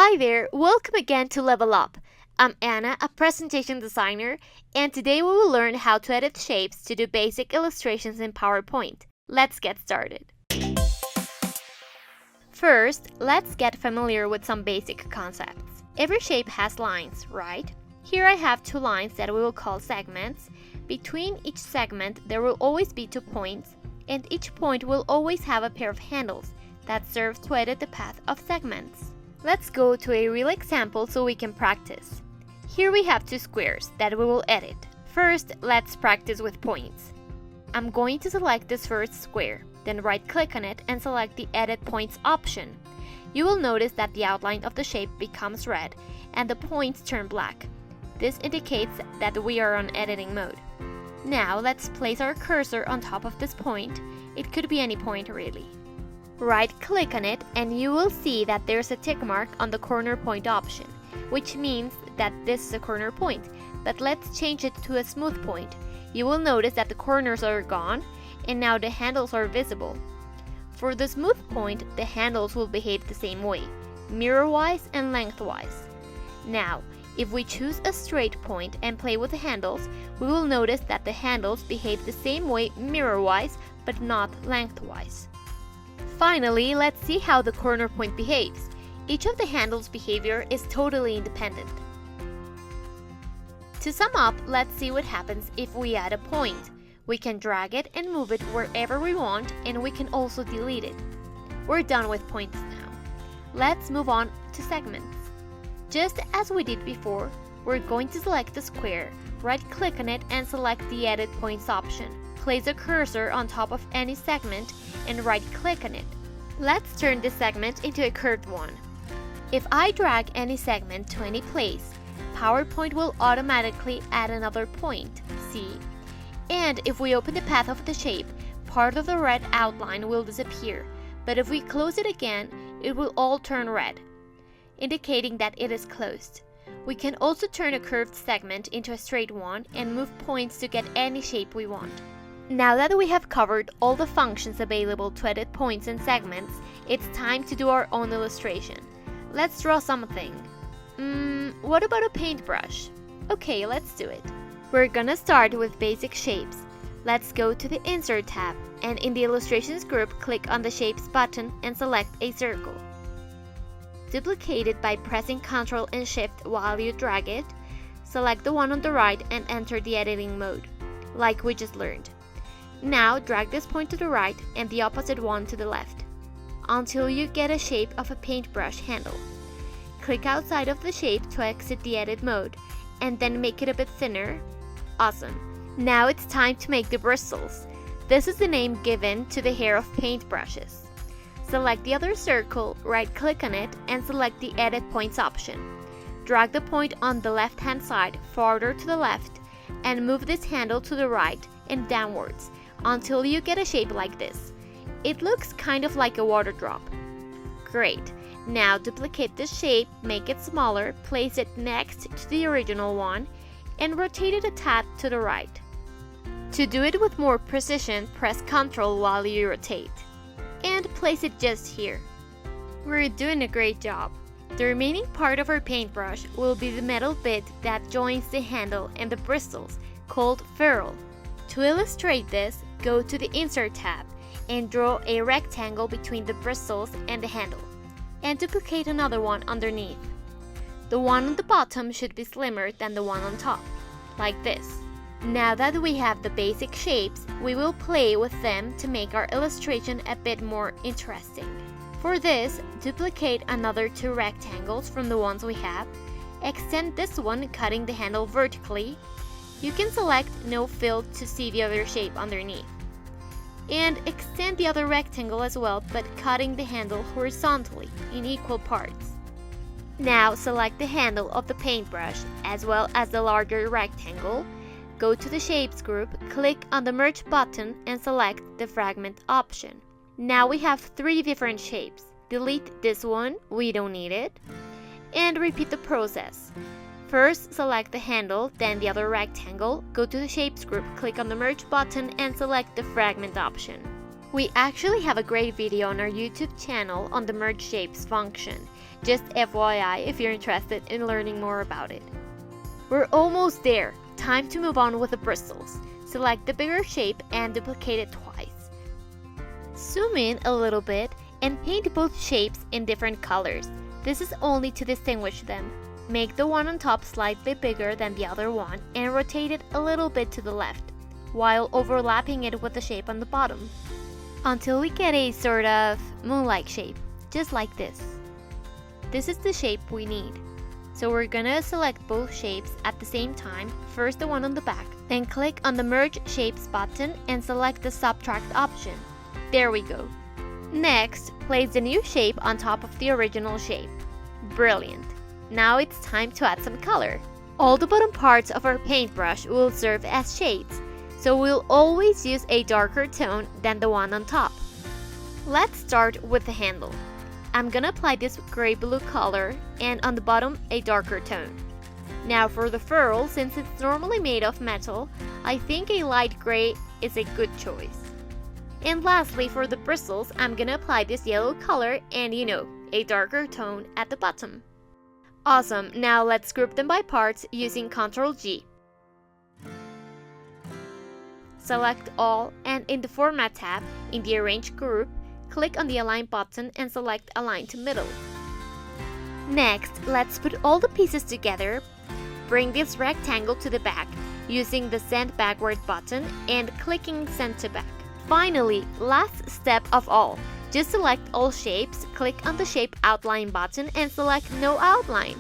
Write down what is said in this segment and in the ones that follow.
Hi there, welcome again to Level Up. I'm Anna, a presentation designer, and today we will learn how to edit shapes to do basic illustrations in PowerPoint. Let's get started. First, let's get familiar with some basic concepts. Every shape has lines, right? Here I have two lines that we will call segments. Between each segment, there will always be 2 points, and each point will always have a pair of handles that serve to edit the path of segments. Let's go to a real example so we can practice. Here we have 2 squares that we will edit. First, let's practice with points. I'm going to select this first square, then right-click on it and select the Edit Points option. You will notice that the outline of the shape becomes red and the points turn black. This indicates that we are on editing mode. Now let's place our cursor on top of this point. It could be any point really. Right-click on it and you will see that there's a tick mark on the corner point option, which means that this is a corner point, but let's change it to a smooth point. You will notice that the corners are gone and now the handles are visible. For the smooth point, the handles will behave the same way, mirror-wise and lengthwise. Now, if we choose a straight point and play with the handles, we will notice that the handles behave the same way mirror-wise but not lengthwise. Finally, let's see how the corner point behaves. Each of the handles' behavior is totally independent. To sum up, let's see what happens if we add a point. We can drag it and move it wherever we want, and we can also delete it. We're done with points now. Let's move on to segments. Just as we did before, we're going to select the square, right-click on it and select the Edit Points option. Place a cursor on top of any segment and right-click on it. Let's turn this segment into a curved one. If I drag any segment to any place, PowerPoint will automatically add another point, see? And if we open the path of the shape, part of the red outline will disappear, but if we close it again, it will all turn red, indicating that it is closed. We can also turn a curved segment into a straight one and move points to get any shape we want. Now that we have covered all the functions available to edit points and segments, it's time to do our own illustration. Let's draw something. What about a paintbrush? Okay, let's do it. We're gonna start with basic shapes. Let's go to the Insert tab, and in the Illustrations group, click on the Shapes button and select a circle. Duplicate it by pressing Ctrl and Shift while you drag it. Select the one on the right and enter the editing mode, like we just learned. Now drag this point to the right and the opposite one to the left, until you get a shape of a paintbrush handle. Click outside of the shape to exit the edit mode, and then make it a bit thinner. Awesome. Now it's time to make the bristles. This is the name given to the hair of paintbrushes. Select the other circle, right-click on it, and select the Edit Points option. Drag the point on the left-hand side farther to the left, and move this handle to the right and downwards until you get a shape like this. It looks kind of like a water drop. Great. Now duplicate this shape, make it smaller, place it next to the original one, and rotate it a tad to the right. To do it with more precision, press Ctrl while you rotate, and place it just here. We're doing a great job. The remaining part of our paintbrush will be the metal bit that joins the handle and the bristles, called ferrule. To illustrate this, go to the Insert tab and draw a rectangle between the bristles and the handle, and duplicate another one underneath. The one on the bottom should be slimmer than the one on top, like this. Now that we have the basic shapes, we will play with them to make our illustration a bit more interesting. For this, duplicate another 2 rectangles from the ones we have. Extend this one, cutting the handle vertically. You can select No Fill to see the other shape underneath. And extend the other rectangle as well, but cutting the handle horizontally in equal parts. Now select the handle of the paintbrush as well as the larger rectangle. Go to the Shapes group, click on the Merge button and select the Fragment option. Now we have 3 different shapes. Delete this one, we don't need it. And repeat the process. First, select the handle, then the other rectangle. Go to the Shapes group, click on the Merge button and select the Fragment option. We actually have a great video on our YouTube channel on the merge shapes function. Just FYI if you're interested in learning more about it. We're almost there. Time to move on with the bristles. Select the bigger shape and duplicate it twice. Zoom in a little bit and paint both shapes in different colors. This is only to distinguish them. Make the one on top slightly bigger than the other one and rotate it a little bit to the left, while overlapping it with the shape on the bottom, until we get a sort of moon-like shape, just like this. This is the shape we need. So we're gonna select both shapes at the same time, first the one on the back, then click on the Merge Shapes button and select the Subtract option. There we go. Next, place the new shape on top of the original shape. Brilliant! Now it's time to add some color. All the bottom parts of our paintbrush will serve as shades, so we'll always use a darker tone than the one on top. Let's start with the handle. I'm gonna apply this gray-blue color and on the bottom a darker tone. Now for the ferrule, since it's normally made of metal, I think a light gray is a good choice. And lastly, for the bristles, I'm gonna apply this yellow color and a darker tone at the bottom. Awesome, now let's group them by parts using Ctrl-G. Select all and in the Format tab, in the Arrange group, click on the Align button and select Align to Middle. Next, let's put all the pieces together. Bring this rectangle to the back using the Send Backward button and clicking Send to Back. Finally, last step of all, just select all shapes, click on the Shape Outline button and select No Outline.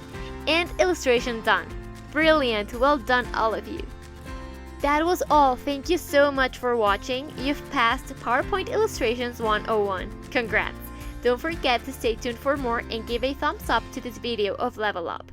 And illustration done. Brilliant, well done all of you. That was all. Thank you so much for watching. You've passed PowerPoint Illustrations 101. Congrats! Don't forget to stay tuned for more and give a thumbs up to this video of Level Up.